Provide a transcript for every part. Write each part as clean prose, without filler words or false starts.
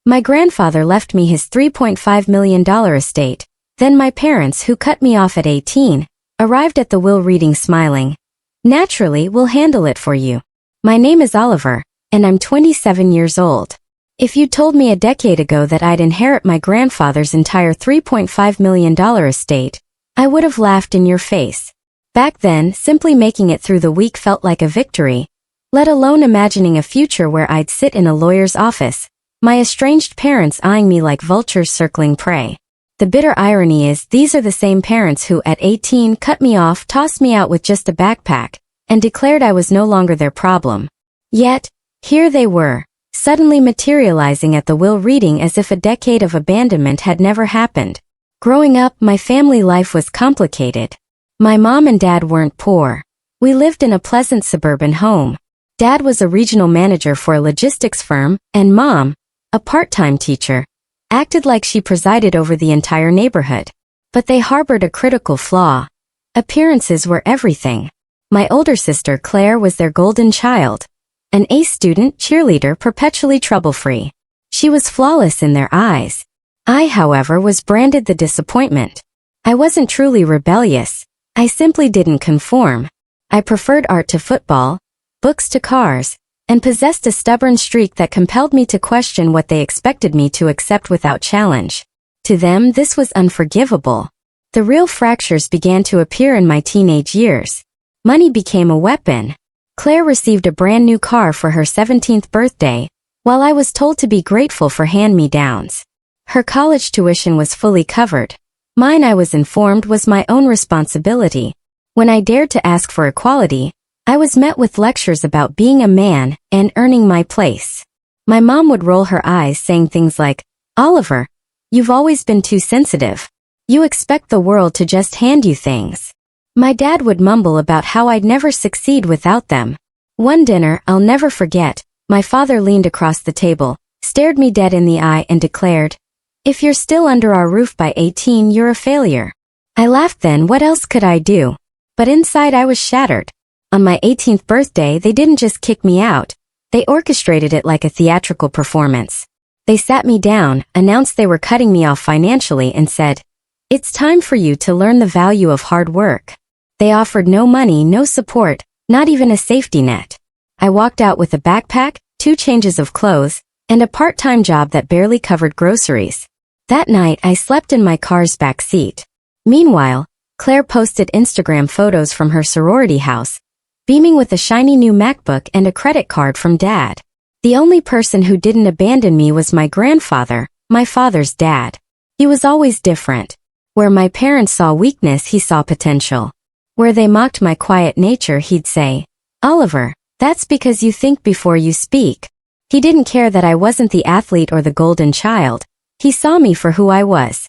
My grandfather left me his $3.5 million estate. Then my parents, who cut me off at 18, arrived at the will reading smiling. Naturally, we'll handle it for you. My name is Oliver, and I'm 27 years old. If you told me a decade ago that I'd inherit my grandfather's entire $3.5 million estate, I would have laughed in your face. Back then, simply making it through the week felt like a victory, let alone imagining a future where I'd sit in a lawyer's office, my estranged parents eyeing me like vultures circling prey. The bitter irony is these are the same parents who at 18 cut me off, tossed me out with just a backpack, and declared I was no longer their problem. Yet, here they were, suddenly materializing at the will reading as if a decade of abandonment had never happened. Growing up, my family life was complicated. My mom and dad weren't poor. We lived in a pleasant suburban home. Dad was a regional manager for a logistics firm, and Mom, a part-time teacher, acted like she presided over the entire neighborhood. But they harbored a critical flaw. Appearances were everything. My older sister Claire was their golden child. An A student, cheerleader, perpetually trouble-free. She was flawless in their eyes. I, however, was branded the disappointment. I wasn't truly rebellious. I simply didn't conform. I preferred art to football, books to cars, and possessed a stubborn streak that compelled me to question what they expected me to accept without challenge. To them, this was unforgivable. The real fractures began to appear in my teenage years. Money became a weapon. Claire received a brand new car for her 17th birthday, while I was told to be grateful for hand-me-downs. Her college tuition was fully covered. Mine, I was informed, was my own responsibility. When I dared to ask for equality, I was met with lectures about being a man and earning my place. My mom would roll her eyes, saying things like, "Oliver, you've always been too sensitive. You expect the world to just hand you things." My dad would mumble about how I'd never succeed without them. One dinner I'll never forget, my father leaned across the table, stared me dead in the eye and declared, "If you're still under our roof by 18, you're a failure." I laughed then. What else could I do? But inside I was shattered. On my 18th birthday, they didn't just kick me out. They orchestrated it like a theatrical performance. They sat me down, announced they were cutting me off financially, and said, "It's time for you to learn the value of hard work." They offered no money, no support, not even a safety net. I walked out with a backpack, 2 changes of clothes, and a part-time job that barely covered groceries. That night, I slept in my car's back seat. Meanwhile, Claire posted Instagram photos from her sorority house, beaming with a shiny new MacBook and a credit card from Dad. The only person who didn't abandon me was my grandfather, my father's dad. He was always different. Where my parents saw weakness, he saw potential. Where they mocked my quiet nature, he'd say, "Oliver, that's because you think before you speak." He didn't care that I wasn't the athlete or the golden child. He saw me for who I was.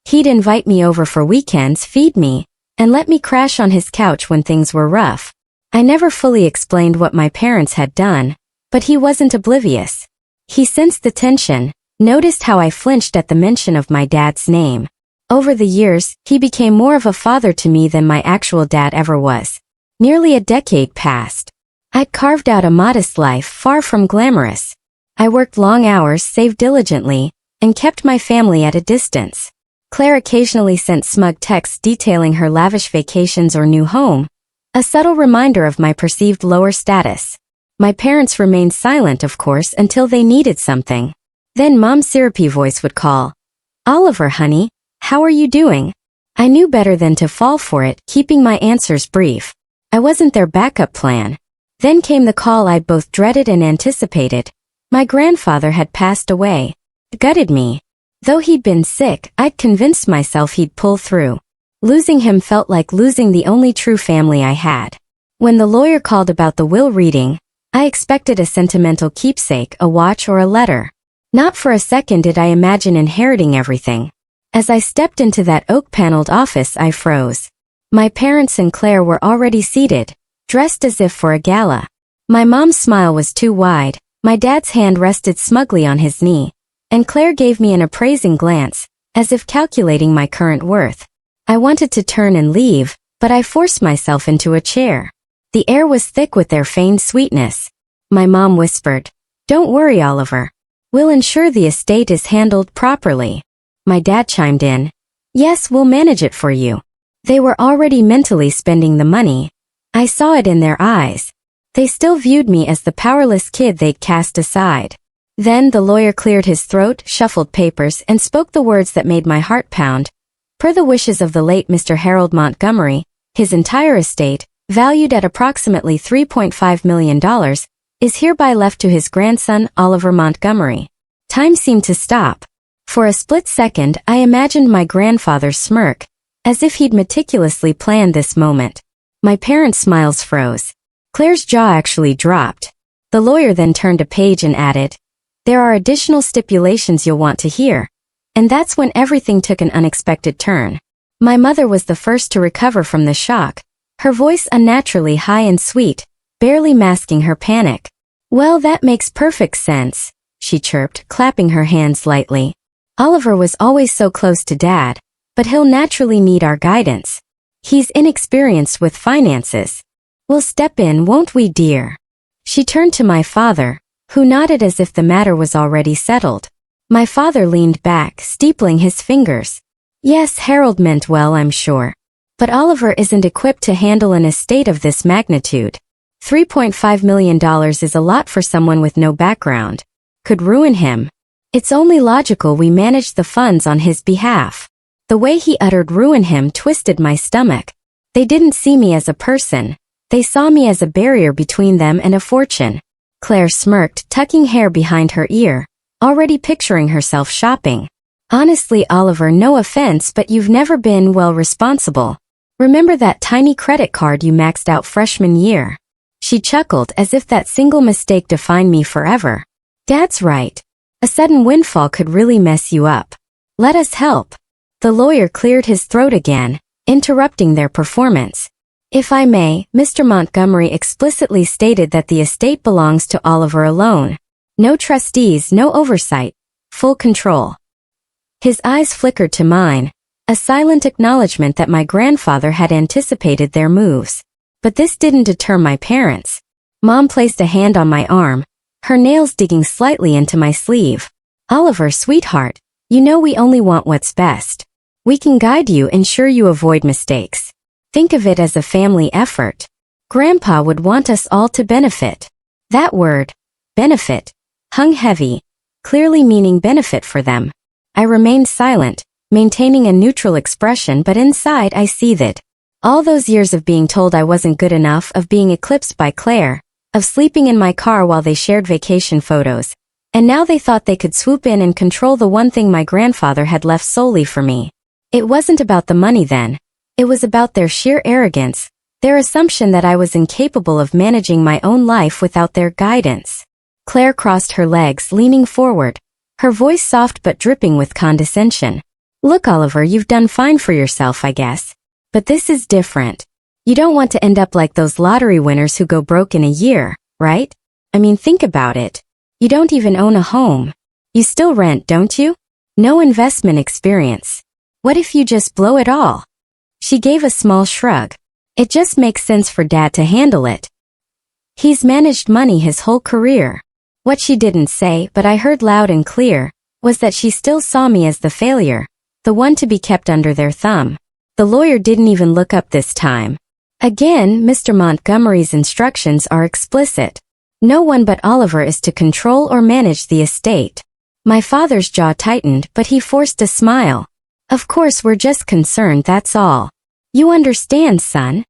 He'd invite me over for weekends, feed me, and let me crash on his couch when things were rough. I never fully explained what my parents had done, but he wasn't oblivious. He sensed the tension, noticed how I flinched at the mention of my dad's name. Over the years, he became more of a father to me than my actual dad ever was. Nearly a decade passed. I'd carved out a modest life, far from glamorous. I worked long hours, saved diligently, and kept my family at a distance. Claire occasionally sent smug texts detailing her lavish vacations or new home, a subtle reminder of my perceived lower status. My parents remained silent, of course, until they needed something. Then Mom's syrupy voice would call, "Oliver, honey, how are you doing?" I knew better than to fall for it, keeping my answers brief. I wasn't their backup plan. Then came the call I'd both dreaded and anticipated. My grandfather had passed away. It gutted me. Though he'd been sick, I'd convinced myself he'd pull through. Losing him felt like losing the only true family I had. When the lawyer called about the will reading, I expected a sentimental keepsake, a watch or a letter. Not for a second did I imagine inheriting everything. As I stepped into that oak-paneled office, I froze. My parents and Claire were already seated, dressed as if for a gala. My mom's smile was too wide, my dad's hand rested smugly on his knee, and Claire gave me an appraising glance, as if calculating my current worth. I wanted to turn and leave, but I forced myself into a chair. The air was thick with their feigned sweetness. My mom whispered, "Don't worry, Oliver. We'll ensure the estate is handled properly. My dad chimed in. Yes, we'll manage it for you. They were already mentally spending the money. I saw it in their eyes. They still viewed me as the powerless kid they'd cast aside. Then the lawyer cleared his throat, shuffled papers, and spoke the words that made my heart pound. Per the wishes of the late Mr. Harold Montgomery, his entire estate, valued at approximately $3.5 million, is hereby left to his grandson, Oliver Montgomery. Time seemed to stop. For a split second, I imagined my grandfather's smirk, as if he'd meticulously planned this moment. My parents' smiles froze. Claire's jaw actually dropped. The lawyer then turned a page and added, "There are additional stipulations you'll want to hear." And that's when everything took an unexpected turn. My mother was the first to recover from the shock, her voice unnaturally high and sweet, barely masking her panic. "Well, that makes perfect sense," she chirped, clapping her hands lightly. "Oliver was always so close to Dad, but he'll naturally need our guidance. He's inexperienced with finances. We'll step in, won't we, dear?" She turned to my father, who nodded as if the matter was already settled. My father leaned back, steepling his fingers. "Yes, Harold meant well, I'm sure. But Oliver isn't equipped to handle an estate of this magnitude. $3.5 million is a lot for someone with no background. Could ruin him. It's only logical we manage the funds on his behalf." The way he uttered ruin him twisted my stomach. They didn't see me as a person. They saw me as a barrier between them and a fortune. Claire smirked, tucking hair behind her ear, already picturing herself shopping. "Honestly, Oliver, no offense, but you've never been, well, responsible. Remember that tiny credit card you maxed out freshman year?" She chuckled as if that single mistake defined me forever. "Dad's right. A sudden windfall could really mess you up. Let us help." The lawyer cleared his throat again, interrupting their performance. "If I may, Mr. Montgomery explicitly stated that the estate belongs to Oliver alone. No trustees, no oversight. Full control." His eyes flickered to mine, a silent acknowledgement that my grandfather had anticipated their moves. But this didn't deter my parents. Mom placed a hand on my arm, her nails digging slightly into my sleeve. "Oliver, sweetheart, you know we only want what's best. We can guide you, ensure you avoid mistakes. Think of it as a family effort. Grandpa would want us all to benefit." That word, benefit, hung heavy, clearly meaning benefit for them. I remained silent, maintaining a neutral expression, but inside I seethed. All those years of being told I wasn't good enough, of being eclipsed by Claire, of sleeping in my car while they shared vacation photos, and now they thought they could swoop in and control the one thing my grandfather had left solely for me. It wasn't about the money then. It was about their sheer arrogance, their assumption that I was incapable of managing my own life without their guidance. Claire crossed her legs, leaning forward, her voice soft but dripping with condescension. "Look, Oliver, you've done fine for yourself, I guess. But this is different. You don't want to end up like those lottery winners who go broke in a year, right? I mean, think about it. You don't even own a home. You still rent, don't you? No investment experience. What if you just blow it all?" She gave a small shrug. "It just makes sense for Dad to handle it. He's managed money his whole career." What she didn't say, but I heard loud and clear, was that she still saw me as the failure, the one to be kept under their thumb. The lawyer didn't even look up this time. Again, Mr. Montgomery's instructions are explicit. No one but Oliver is to control or manage the estate. My father's jaw tightened, but he forced a smile. "Of course, we're just concerned, that's all. You understand, son?"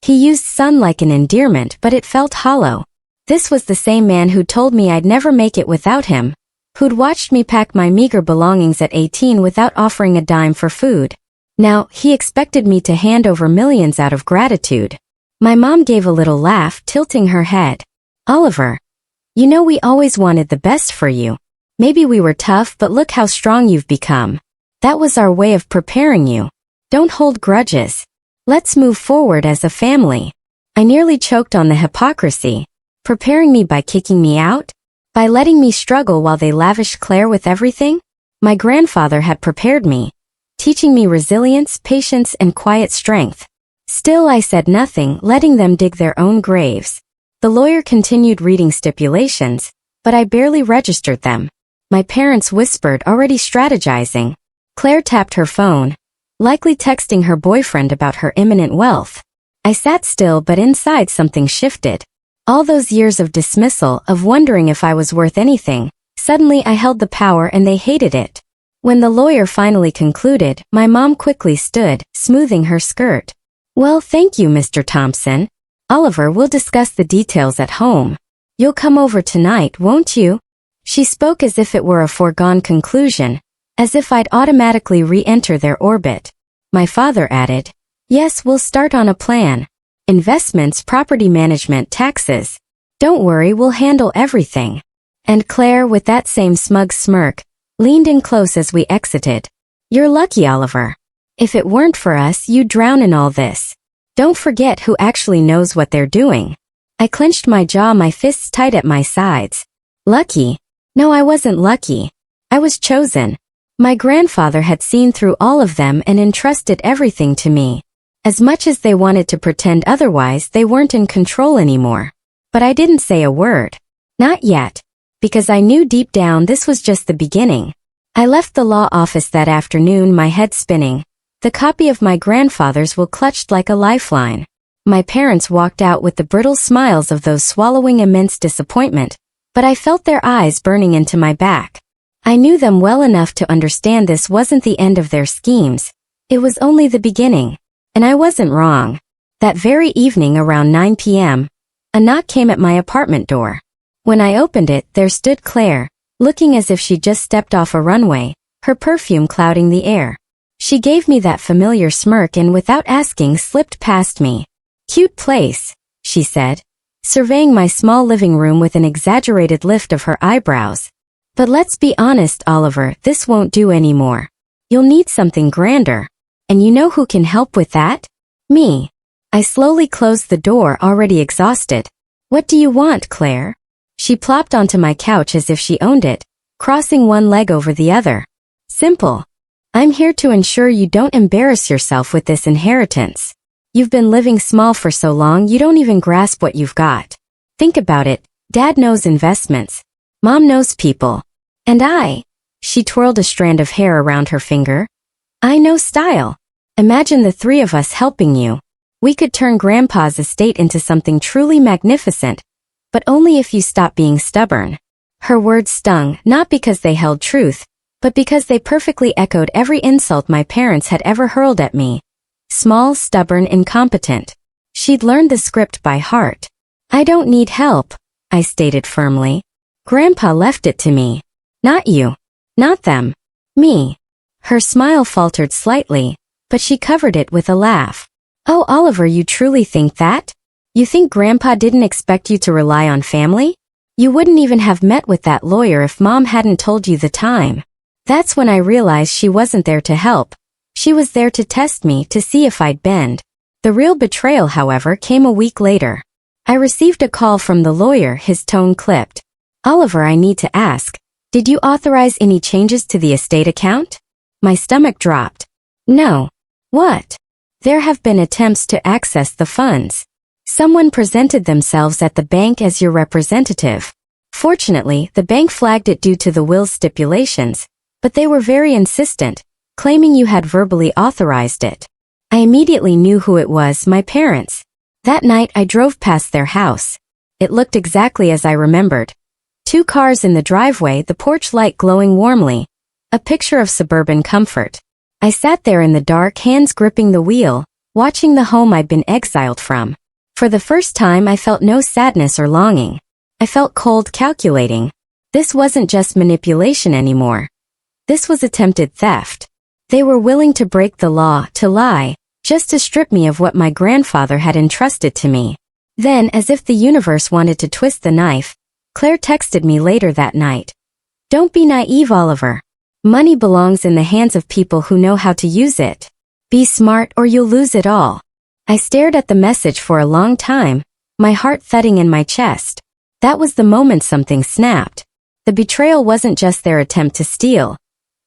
He used son like an endearment, but it felt hollow. This was the same man who'd told me I'd never make it without him, who'd watched me pack my meager belongings at 18 without offering a dime for food. Now, he expected me to hand over millions out of gratitude. My mom gave a little laugh, tilting her head. "Oliver, you know we always wanted the best for you. Maybe we were tough, but look how strong you've become. That was our way of preparing you. Don't hold grudges. Let's move forward as a family." I nearly choked on the hypocrisy. Preparing me by kicking me out? By letting me struggle while they lavished Claire with everything? My grandfather had prepared me, teaching me resilience, patience, and quiet strength. Still, I said nothing, letting them dig their own graves. The lawyer continued reading stipulations, but I barely registered them. My parents whispered, already strategizing. Claire tapped her phone, likely texting her boyfriend about her imminent wealth. I sat still, but inside something shifted. All those years of dismissal, of wondering if I was worth anything, suddenly I held the power and they hated it. When the lawyer finally concluded, my mom quickly stood, smoothing her skirt. Well, thank you, Mr. Thompson. Oliver, we'll discuss the details at home. You'll come over tonight, won't you? She spoke as if it were a foregone conclusion, as if I'd automatically re-enter their orbit. My father added, yes, we'll start on a plan. Investments, property management, taxes. Don't worry, we'll handle everything. And Claire, with that same smug smirk, leaned in close as we exited. You're lucky, Oliver. If it weren't for us, you'd drown in all this. Don't forget who actually knows what they're doing. I clenched my jaw, my fists tight at my sides. Lucky? No, I wasn't lucky. I was chosen. My grandfather had seen through all of them and entrusted everything to me. As much as they wanted to pretend otherwise, they weren't in control anymore. But I didn't say a word. Not yet. Because I knew deep down this was just the beginning. I left the law office that afternoon, my head spinning. The copy of my grandfather's will clutched like a lifeline. My parents walked out with the brittle smiles of those swallowing immense disappointment, but I felt their eyes burning into my back. I knew them well enough to understand this wasn't the end of their schemes. It was only the beginning. And I wasn't wrong. That very evening around 9 p.m., a knock came at my apartment door. When I opened it, there stood Claire, looking as if she'd just stepped off a runway, her perfume clouding the air. She gave me that familiar smirk and without asking slipped past me. Cute place, she said, surveying my small living room with an exaggerated lift of her eyebrows. But let's be honest, Oliver, this won't do anymore. You'll need something grander. And you know who can help with that? Me. I slowly closed the door, already exhausted. What do you want, Claire? She plopped onto my couch as if she owned it, crossing one leg over the other. Simple. I'm here to ensure you don't embarrass yourself with this inheritance. You've been living small for so long you don't even grasp what you've got. Think about it. Dad knows investments. Mom knows people. And she twirled a strand of hair around her finger. I know style. Imagine the three of us helping you. We could turn Grandpa's estate into something truly magnificent, but only if you stop being stubborn. Her words stung, not because they held truth, but because they perfectly echoed every insult my parents had ever hurled at me. Small, stubborn, incompetent. She'd learned the script by heart. I don't need help, I stated firmly. Grandpa left it to me. Not you. Not them. Me. Her smile faltered slightly, but she covered it with a laugh. Oh, Oliver, you truly think that? You think Grandpa didn't expect you to rely on family? You wouldn't even have met with that lawyer if Mom hadn't told you the time. That's when I realized she wasn't there to help. She was there to test me, to see if I'd bend. The real betrayal, however, came a week later. I received a call from the lawyer, his tone clipped. Oliver, I need to ask, did you authorize any changes to the estate account? My stomach dropped. No. What? There have been attempts to access the funds. Someone presented themselves at the bank as your representative. Fortunately, the bank flagged it due to the will's stipulations, but they were very insistent, claiming you had verbally authorized it. I immediately knew who it was, my parents. That night I drove past their house. It looked exactly as I remembered. 2 cars in the driveway, the porch light glowing warmly. A picture of suburban comfort. I sat there in the dark, hands gripping the wheel, watching the home I'd been exiled from. For the first time I felt no sadness or longing. I felt cold, calculating. This wasn't just manipulation anymore. This was attempted theft. They were willing to break the law, to lie, just to strip me of what my grandfather had entrusted to me. Then, as if the universe wanted to twist the knife, Claire texted me later that night. Don't be naive, Oliver. Money belongs in the hands of people who know how to use it. Be smart or you'll lose it all. I stared at the message for a long time, my heart thudding in my chest. That was the moment something snapped. The betrayal wasn't just their attempt to steal.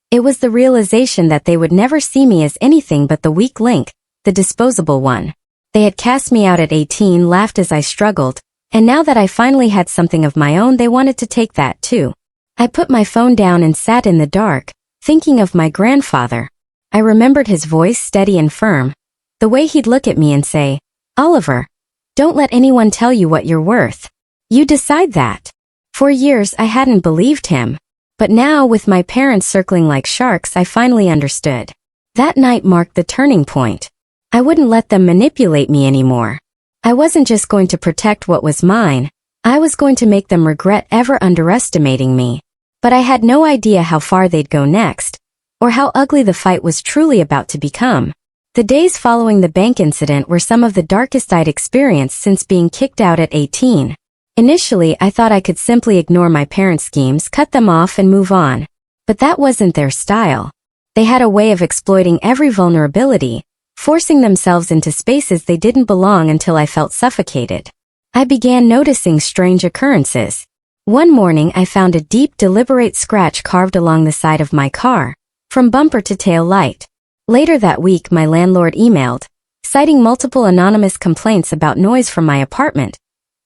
It was the realization that they would never see me as anything but the weak link, the disposable one. They had cast me out at 18, laughed as I struggled, and now that I finally had something of my own, they wanted to take that too. I put my phone down and sat in the dark, thinking of my grandfather. I remembered his voice steady and firm, the way he'd look at me and say, "Oliver, don't let anyone tell you what you're worth. You decide that." For years I hadn't believed him, but now with my parents circling like sharks I finally understood. That night marked the turning point. I wouldn't let them manipulate me anymore. I wasn't just going to protect what was mine, I was going to make them regret ever underestimating me. But I had no idea how far they'd go next, or how ugly the fight was truly about to become. The days following the bank incident were some of the darkest I'd experienced since being kicked out at 18. Initially, I thought I could simply ignore my parents' schemes, cut them off and move on. But that wasn't their style. They had a way of exploiting every vulnerability, forcing themselves into spaces they didn't belong until I felt suffocated. I began noticing strange occurrences. One morning I found a deep, deliberate scratch carved along the side of my car, from bumper to tail light. Later that week my landlord emailed, citing multiple anonymous complaints about noise from my apartment.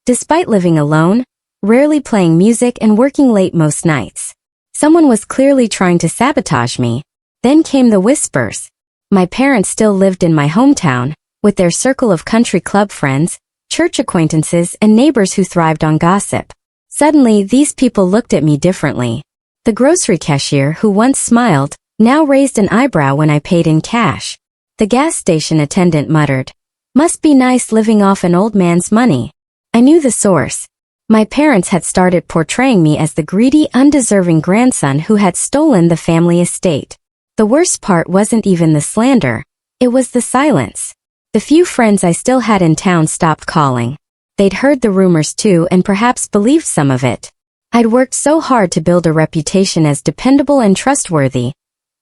Despite living alone, rarely playing music and working late most nights, someone was clearly trying to sabotage me. Then came the whispers. My parents still lived in my hometown, with their circle of country club friends, church acquaintances and neighbors who thrived on gossip. Suddenly, these people looked at me differently. The grocery cashier who once smiled, now raised an eyebrow when I paid in cash. The gas station attendant muttered, "Must be nice living off an old man's money." I knew the source. My parents had started portraying me as the greedy, undeserving grandson who had stolen the family estate. The worst part wasn't even the slander, it was the silence. The few friends I still had in town stopped calling. They'd heard the rumors too and perhaps believed some of it. I'd worked so hard to build a reputation as dependable and trustworthy,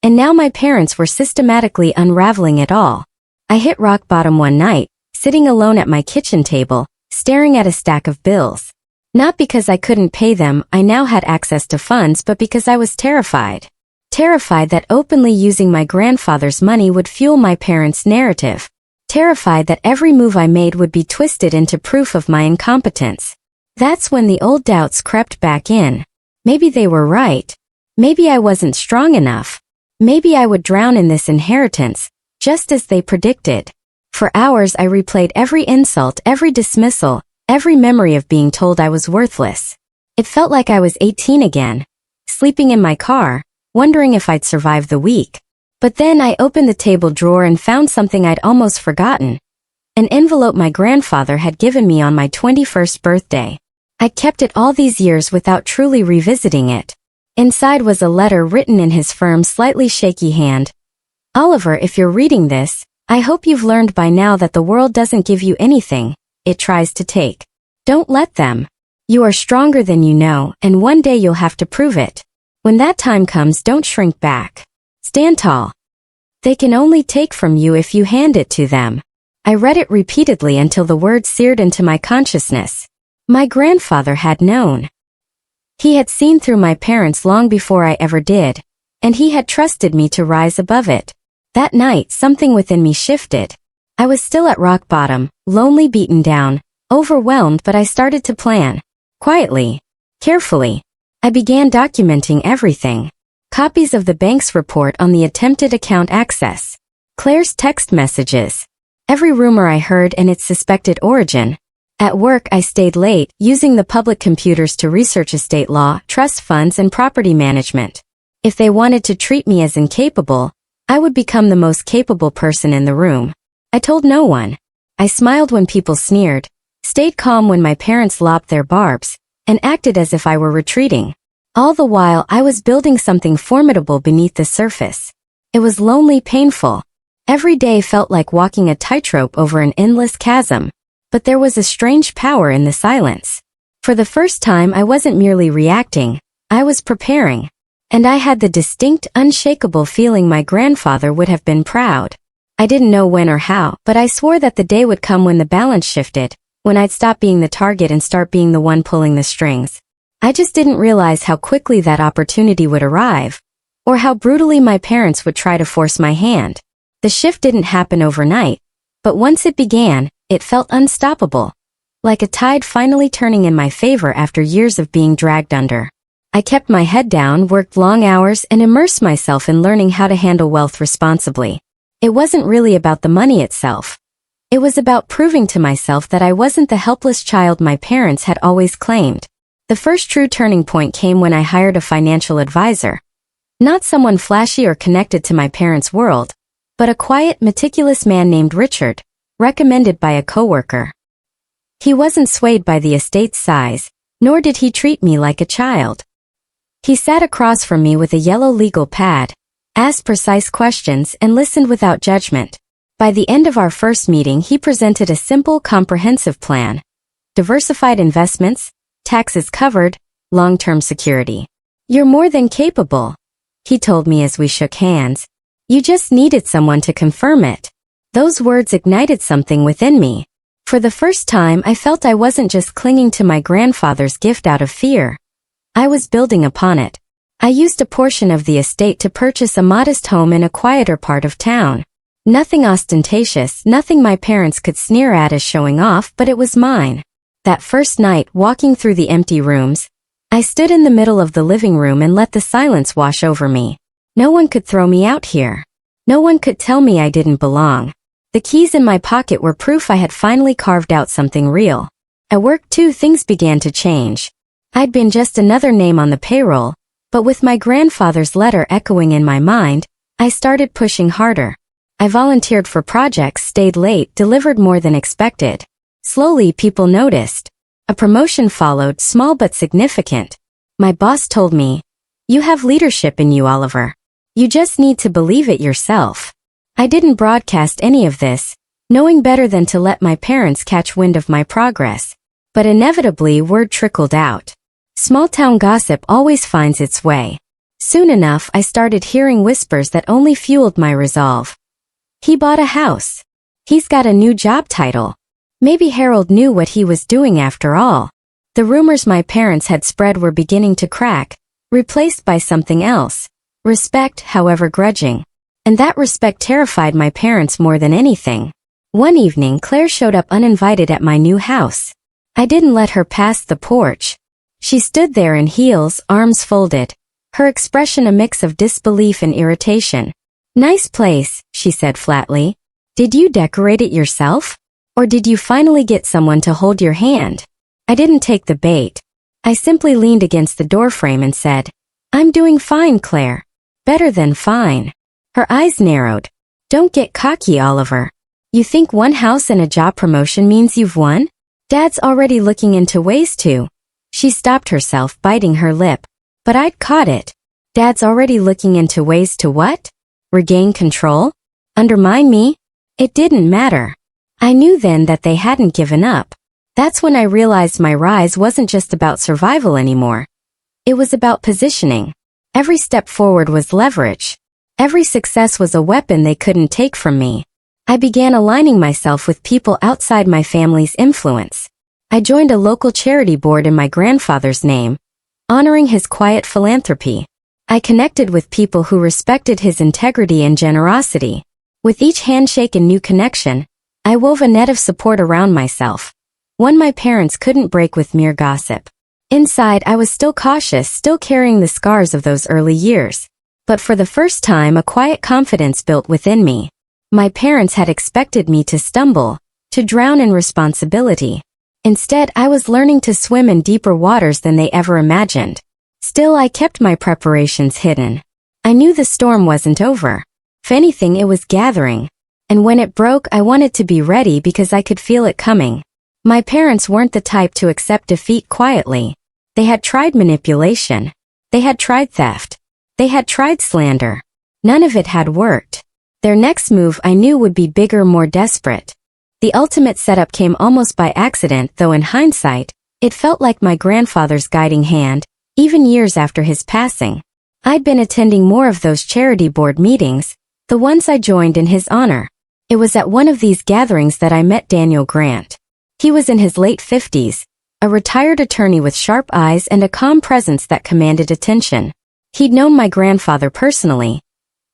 and now my parents were systematically unraveling it all. I hit rock bottom one night, sitting alone at my kitchen table, staring at a stack of bills. Not because I couldn't pay them, I now had access to funds, but because I was terrified. Terrified that openly using my grandfather's money would fuel my parents' narrative. Terrified that every move I made would be twisted into proof of my incompetence. That's when the old doubts crept back in. Maybe they were right. Maybe I wasn't strong enough. Maybe I would drown in this inheritance, just as they predicted. For hours I replayed every insult, every dismissal, every memory of being told I was worthless. It felt like I was 18 again, sleeping in my car, wondering if I'd survive the week. But then I opened the table drawer and found something I'd almost forgotten. An envelope my grandfather had given me on my 21st birthday. I'd kept it all these years without truly revisiting it. Inside was a letter written in his firm, slightly shaky hand. "Oliver, if you're reading this, I hope you've learned by now that the world doesn't give you anything it tries to take. Don't let them. You are stronger than you know, and one day you'll have to prove it. When that time comes, don't shrink back. Stand tall. They can only take from you if you hand it to them." I read it repeatedly until the words seared into my consciousness. My grandfather had known. He had seen through my parents long before I ever did, and he had trusted me to rise above it. That night, something within me shifted. I was still at rock bottom, lonely, beaten down, overwhelmed, but I started to plan. Quietly, carefully. I began documenting everything. Copies of the bank's report on the attempted account access. Claire's text messages. Every rumor I heard and its suspected origin. At work I stayed late, using the public computers to research estate law, trust funds and property management. If they wanted to treat me as incapable, I would become the most capable person in the room. I told no one. I smiled when people sneered, stayed calm when my parents lopped their barbs, and acted as if I were retreating. All the while I was building something formidable beneath the surface. It was lonely, painful. Every day felt like walking a tightrope over an endless chasm. But there was a strange power in the silence. For the first time I wasn't merely reacting, I was preparing. And I had the distinct, unshakable feeling my grandfather would have been proud. I didn't know when or how, but I swore that the day would come when the balance shifted, when I'd stop being the target and start being the one pulling the strings. I just didn't realize how quickly that opportunity would arrive, or how brutally my parents would try to force my hand. The shift didn't happen overnight, but once it began, it felt unstoppable, like a tide finally turning in my favor after years of being dragged under. I kept my head down, worked long hours, and immersed myself in learning how to handle wealth responsibly. It wasn't really about the money itself. It was about proving to myself that I wasn't the helpless child my parents had always claimed. The first true turning point came when I hired a financial advisor. Not someone flashy or connected to my parents' world, but a quiet, meticulous man named Richard, recommended by a coworker. He wasn't swayed by the estate's size, nor did he treat me like a child. He sat across from me with a yellow legal pad, asked precise questions, and listened without judgment. By the end of our first meeting, he presented a simple, comprehensive plan. Diversified investments, taxes covered, long-term security. "You're more than capable," he told me as we shook hands. "You just needed someone to confirm it." Those words ignited something within me. For the first time, I felt I wasn't just clinging to my grandfather's gift out of fear. I was building upon it. I used a portion of the estate to purchase a modest home in a quieter part of town. Nothing ostentatious, nothing my parents could sneer at as showing off, but it was mine. That first night, walking through the empty rooms, I stood in the middle of the living room and let the silence wash over me. No one could throw me out here. No one could tell me I didn't belong. The keys in my pocket were proof I had finally carved out something real. At work too, things began to change. I'd been just another name on the payroll, but with my grandfather's letter echoing in my mind, I started pushing harder. I volunteered for projects, stayed late, delivered more than expected. Slowly, people noticed. A promotion followed, small but significant. My boss told me, "You have leadership in you, Oliver. You just need to believe it yourself." I didn't broadcast any of this, knowing better than to let my parents catch wind of my progress. But inevitably, word trickled out. Small-town gossip always finds its way. Soon enough, I started hearing whispers that only fueled my resolve. "He bought a house. He's got a new job title." Maybe Harold knew what he was doing after all. The rumors my parents had spread were beginning to crack, replaced by something else. Respect, however grudging. And that respect terrified my parents more than anything. One evening, Claire showed up uninvited at my new house. I didn't let her pass the porch. She stood there in heels, arms folded, her expression a mix of disbelief and irritation. "Nice place," she said flatly. "Did you decorate it yourself? Or did you finally get someone to hold your hand?" I didn't take the bait. I simply leaned against the doorframe and said, "I'm doing fine, Claire. Better than fine." Her eyes narrowed. "Don't get cocky, Oliver. You think one house and a job promotion means you've won? Dad's already looking into ways to." She stopped herself, biting her lip. But I'd caught it. Dad's already looking into ways to what? Regain control? Undermine me? It didn't matter. I knew then that they hadn't given up. That's when I realized my rise wasn't just about survival anymore. It was about positioning. Every step forward was leverage. Every success was a weapon they couldn't take from me. I began aligning myself with people outside my family's influence. I joined a local charity board in my grandfather's name, honoring his quiet philanthropy. I connected with people who respected his integrity and generosity. With each handshake and new connection, I wove a net of support around myself, one my parents couldn't break with mere gossip. Inside, I was still cautious, still carrying the scars of those early years. But for the first time, a quiet confidence built within me. My parents had expected me to stumble, to drown in responsibility. Instead, I was learning to swim in deeper waters than they ever imagined. Still, I kept my preparations hidden. I knew the storm wasn't over. If anything, it was gathering. And when it broke, I wanted to be ready because I could feel it coming. My parents weren't the type to accept defeat quietly. They had tried manipulation. They had tried theft. They had tried slander. None of it had worked. Their next move I knew would be bigger, more desperate. The ultimate setup came almost by accident, though in hindsight, it felt like my grandfather's guiding hand, even years after his passing. I'd been attending more of those charity board meetings, the ones I joined in his honor. It was at one of these gatherings that I met Daniel Grant. He was in his late 50s, a retired attorney with sharp eyes and a calm presence that commanded attention. He'd known my grandfather personally.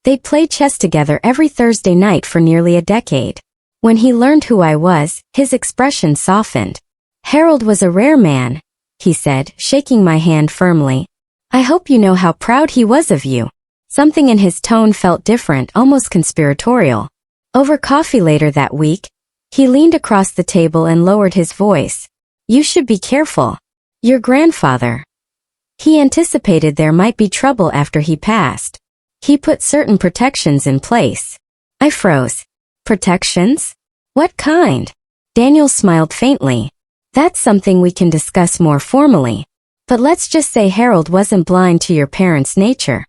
They'd played chess together every Thursday night for nearly a decade. When he learned who I was, his expression softened. "Harold was a rare man," he said, shaking my hand firmly. I hope you know how proud he was of you." Something in his tone felt different, almost conspiratorial. Over coffee later that week, he leaned across the table and lowered his voice. "You should be careful. Your grandfather." He anticipated there might be trouble after he passed. He put certain protections in place. I froze. Protections? What kind? Daniel smiled faintly. "That's something we can discuss more formally. But let's just say Harold wasn't blind to your parents' nature.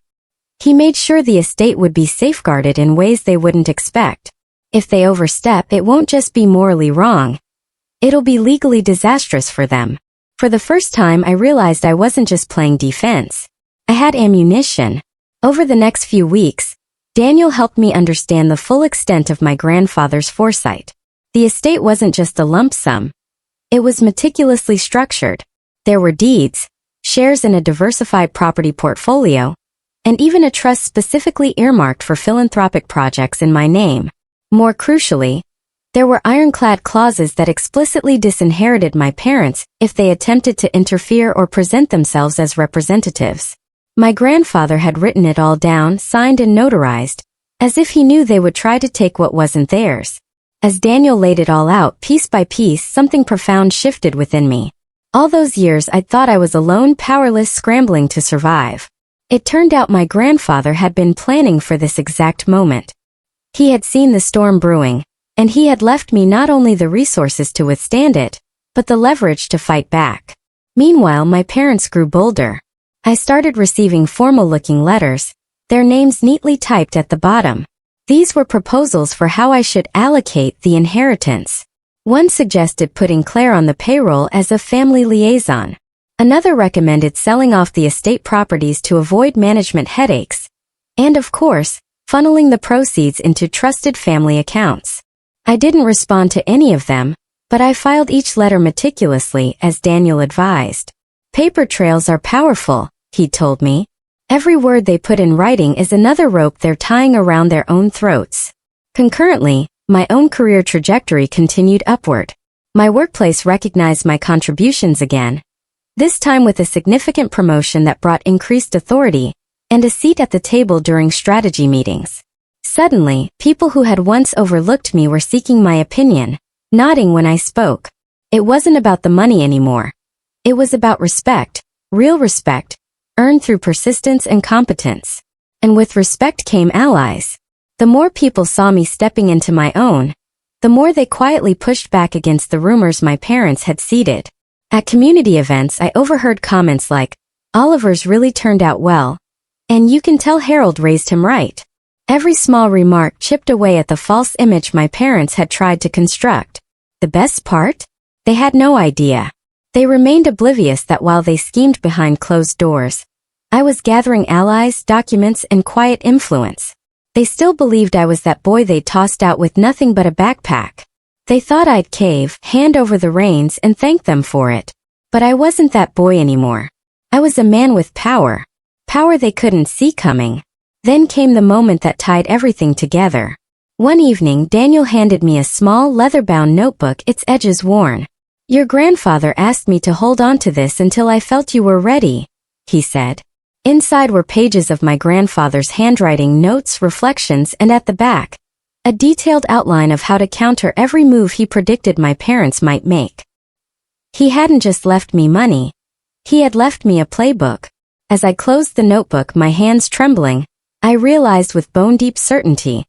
He made sure the estate would be safeguarded in ways they wouldn't expect. If they overstep, it won't just be morally wrong. It'll be legally disastrous for them." For the first time, I realized I wasn't just playing defense. I had ammunition. Over the next few weeks, Daniel helped me understand the full extent of my grandfather's foresight. The estate wasn't just a lump sum. It was meticulously structured. There were deeds, shares in a diversified property portfolio, and even a trust specifically earmarked for philanthropic projects in my name. More crucially, there were ironclad clauses that explicitly disinherited my parents if they attempted to interfere or present themselves as representatives. My grandfather had written it all down, signed and notarized, as if he knew they would try to take what wasn't theirs. As Daniel laid it all out piece by piece, something profound shifted within me. All those years I'd thought I was alone, powerless, scrambling to survive. It turned out my grandfather had been planning for this exact moment. He had seen the storm brewing, and he had left me not only the resources to withstand it, but the leverage to fight back. Meanwhile, my parents grew bolder. I started receiving formal-looking letters, their names neatly typed at the bottom. These were proposals for how I should allocate the inheritance. One suggested putting Claire on the payroll as a family liaison. Another recommended selling off the estate properties to avoid management headaches. And of course, funneling the proceeds into trusted family accounts. I didn't respond to any of them, but I filed each letter meticulously as Daniel advised. "Paper trails are powerful," he told me. "Every word they put in writing is another rope they're tying around their own throats." Concurrently, my own career trajectory continued upward. My workplace recognized my contributions again, this time with a significant promotion that brought increased authority and a seat at the table during strategy meetings. Suddenly, people who had once overlooked me were seeking my opinion, nodding when I spoke. It wasn't about the money anymore. It was about respect, real respect, earned through persistence and competence. And with respect came allies. The more people saw me stepping into my own, the more they quietly pushed back against the rumors my parents had seeded. At community events, I overheard comments like, "Oliver's really turned out well, and you can tell Harold raised him right." Every small remark chipped away at the false image my parents had tried to construct. The best part? They had no idea. They remained oblivious that while they schemed behind closed doors, I was gathering allies, documents, and quiet influence. They still believed I was that boy they tossed out with nothing but a backpack. They thought I'd cave, hand over the reins, and thank them for it. But I wasn't that boy anymore. I was a man with power. Power they couldn't see coming. Then came the moment that tied everything together. One evening, Daniel handed me a small, leather-bound notebook, its edges worn. "Your grandfather asked me to hold on to this until I felt you were ready," he said. Inside were pages of my grandfather's handwriting, notes, reflections, and at the back, a detailed outline of how to counter every move he predicted my parents might make. He hadn't just left me money. He had left me a playbook. As I closed the notebook, my hands trembling, I realized with bone-deep certainty,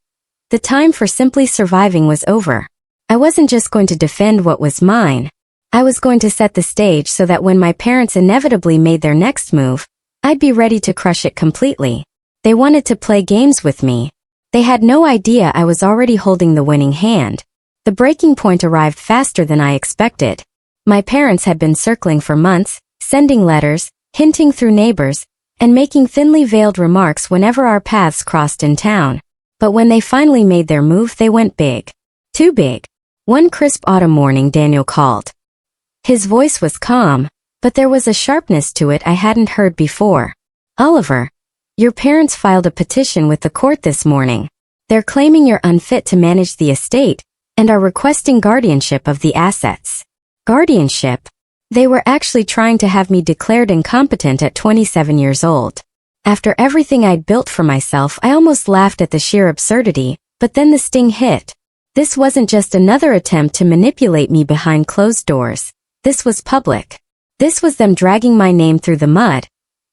the time for simply surviving was over. I wasn't just going to defend what was mine. I was going to set the stage so that when my parents inevitably made their next move, I'd be ready to crush it completely. They wanted to play games with me. They had no idea I was already holding the winning hand. The breaking point arrived faster than I expected. My parents had been circling for months, sending letters, hinting through neighbors, and making thinly veiled remarks whenever our paths crossed in town. But when they finally made their move, they went big. Too big. One crisp autumn morning, Daniel called. His voice was calm, but there was a sharpness to it I hadn't heard before. "Oliver, your parents filed a petition with the court this morning. They're claiming you're unfit to manage the estate and are requesting guardianship of the assets." Guardianship? They were actually trying to have me declared incompetent at 27 years old. After everything I'd built for myself, I almost laughed at the sheer absurdity, but then the sting hit. This wasn't just another attempt to manipulate me behind closed doors. This was public. This was them dragging my name through the mud,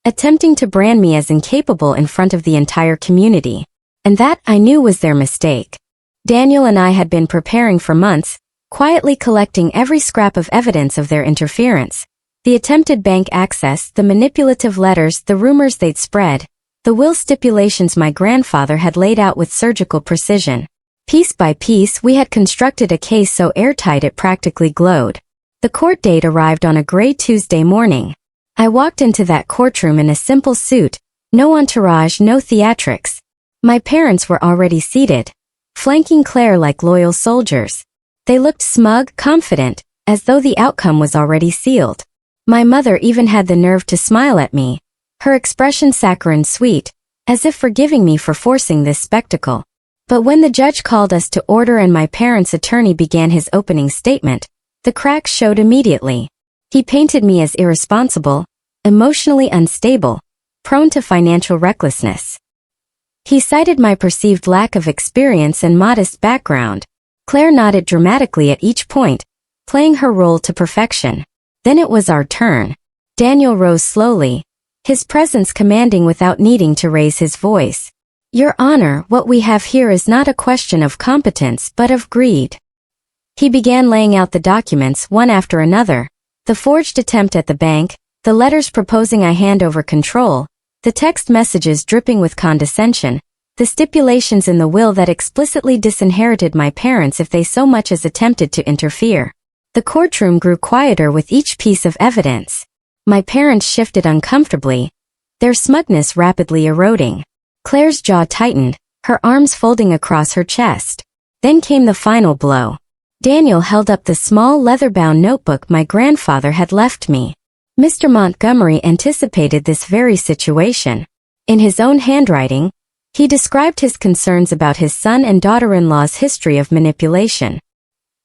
attempting to brand me as incapable in front of the entire community. And that, I knew, was their mistake. Daniel and I had been preparing for months, quietly collecting every scrap of evidence of their interference. The attempted bank access, the manipulative letters, the rumors they'd spread, the will stipulations my grandfather had laid out with surgical precision. Piece by piece, we had constructed a case so airtight it practically glowed. The court date arrived on a gray Tuesday morning. I walked into that courtroom in a simple suit, no entourage, no theatrics. My parents were already seated, flanking Claire like loyal soldiers. They looked smug, confident, as though the outcome was already sealed. My mother even had the nerve to smile at me, her expression saccharine sweet, as if forgiving me for forcing this spectacle. But when the judge called us to order and my parents' attorney began his opening statement, the cracks showed immediately. He painted me as irresponsible, emotionally unstable, prone to financial recklessness. He cited my perceived lack of experience and modest background. Claire nodded dramatically at each point, playing her role to perfection. Then it was our turn. Daniel rose slowly, his presence commanding without needing to raise his voice. Your Honor, what we have here is not a question of competence but of greed. He began laying out the documents one after another, the forged attempt at the bank, the letters proposing I hand over control, the text messages dripping with condescension, the stipulations in the will that explicitly disinherited my parents if they so much as attempted to interfere. The courtroom grew quieter with each piece of evidence. My parents shifted uncomfortably, their smugness rapidly eroding. Claire's jaw tightened, her arms folding across her chest. Then came the final blow. Daniel held up the small leather-bound notebook my grandfather had left me. Mr. Montgomery anticipated this very situation. In his own handwriting, he described his concerns about his son and daughter-in-law's history of manipulation.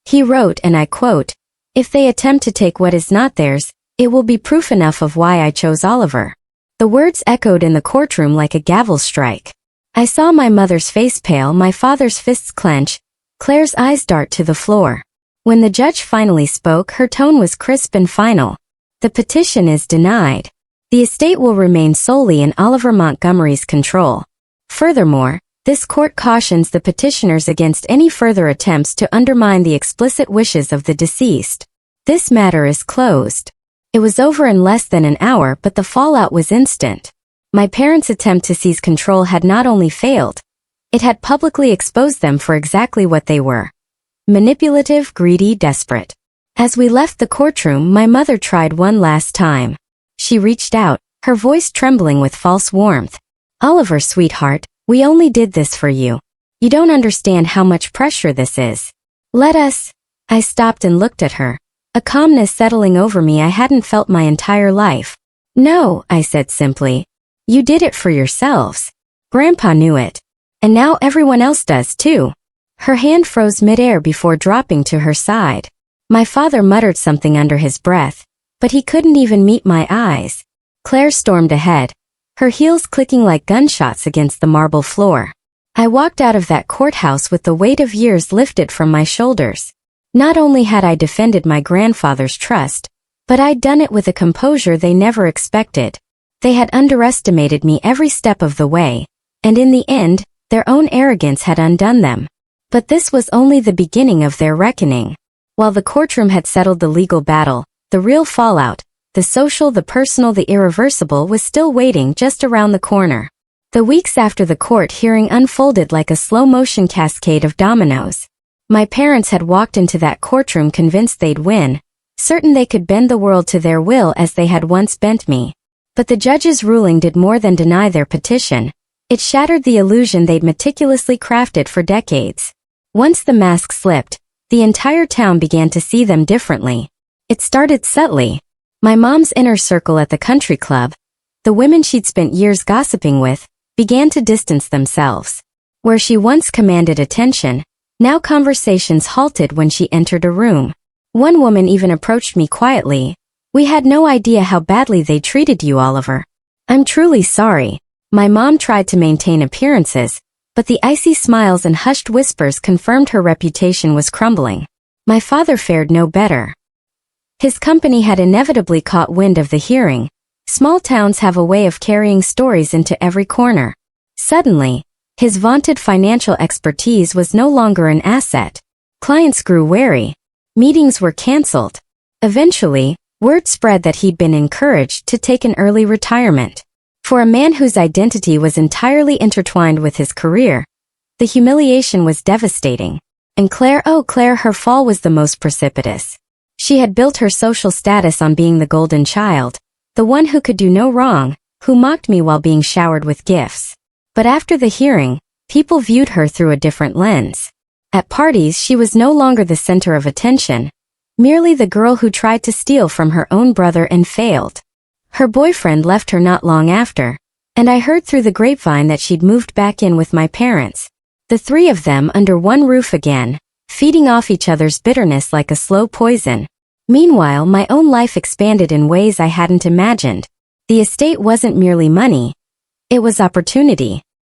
He wrote, and I quote, "If they attempt to take what is not theirs, it will be proof enough of why I chose Oliver." The words echoed in the courtroom like a gavel strike. I saw my mother's face pale, my father's fists clench, Claire's eyes dart to the floor. When the judge finally spoke, her tone was crisp and final. The petition is denied. The estate will remain solely in Oliver Montgomery's control. Furthermore, this court cautions the petitioners against any further attempts to undermine the explicit wishes of the deceased. This matter is closed. It was over in less than an hour, but the fallout was instant. My parents' attempt to seize control had not only failed, it had publicly exposed them for exactly what they were: manipulative, greedy, desperate. As we left the courtroom, my mother tried one last time. She reached out, her voice trembling with false warmth. "Oliver, sweetheart, we only did this for you. You don't understand how much pressure this is. Let us..." I stopped and looked at her, a calmness settling over me I hadn't felt my entire life. "No," I said simply. "You did it for yourselves. Grandpa knew it. And now everyone else does too." Her hand froze midair before dropping to her side. My father muttered something under his breath, but he couldn't even meet my eyes. Claire stormed ahead, her heels clicking like gunshots against the marble floor. I walked out of that courthouse with the weight of years lifted from my shoulders. Not only had I defended my grandfather's trust, but I'd done it with a composure they never expected. They had underestimated me every step of the way, and in the end, their own arrogance had undone them. But this was only the beginning of their reckoning. While the courtroom had settled the legal battle, the real fallout, the social, the personal, the irreversible, was still waiting just around the corner. The weeks after the court hearing unfolded like a slow-motion cascade of dominoes. My parents had walked into that courtroom convinced they'd win, certain they could bend the world to their will as they had once bent me. But the judge's ruling did more than deny their petition. It shattered the illusion they'd meticulously crafted for decades. Once the mask slipped, the entire town began to see them differently. It started subtly. My mom's inner circle at the country club, the women she'd spent years gossiping with, began to distance themselves. Where she once commanded attention, now conversations halted when she entered a room. One woman even approached me quietly, We had no idea how badly they treated you, Oliver. I'm truly sorry. My mom tried to maintain appearances, but the icy smiles and hushed whispers confirmed her reputation was crumbling. My father fared no better. His company had inevitably caught wind of the hearing. Small towns have a way of carrying stories into every corner. Suddenly, his vaunted financial expertise was no longer an asset. Clients grew wary. Meetings were canceled. Eventually, word spread that he'd been encouraged to take an early retirement. For a man whose identity was entirely intertwined with his career, the humiliation was devastating. And Claire, her fall was the most precipitous. She had built her social status on being the golden child, the one who could do no wrong, who mocked me while being showered with gifts. But after the hearing, people viewed her through a different lens. At parties, she was no longer the center of attention, merely the girl who tried to steal from her own brother and failed. Her boyfriend left her not long after, and I heard through the grapevine that she'd moved back in with my parents. The three of them under one roof again, feeding off each other's bitterness like a slow poison. Meanwhile, my own life expanded in ways I hadn't imagined. The estate wasn't merely money. It was opportunity.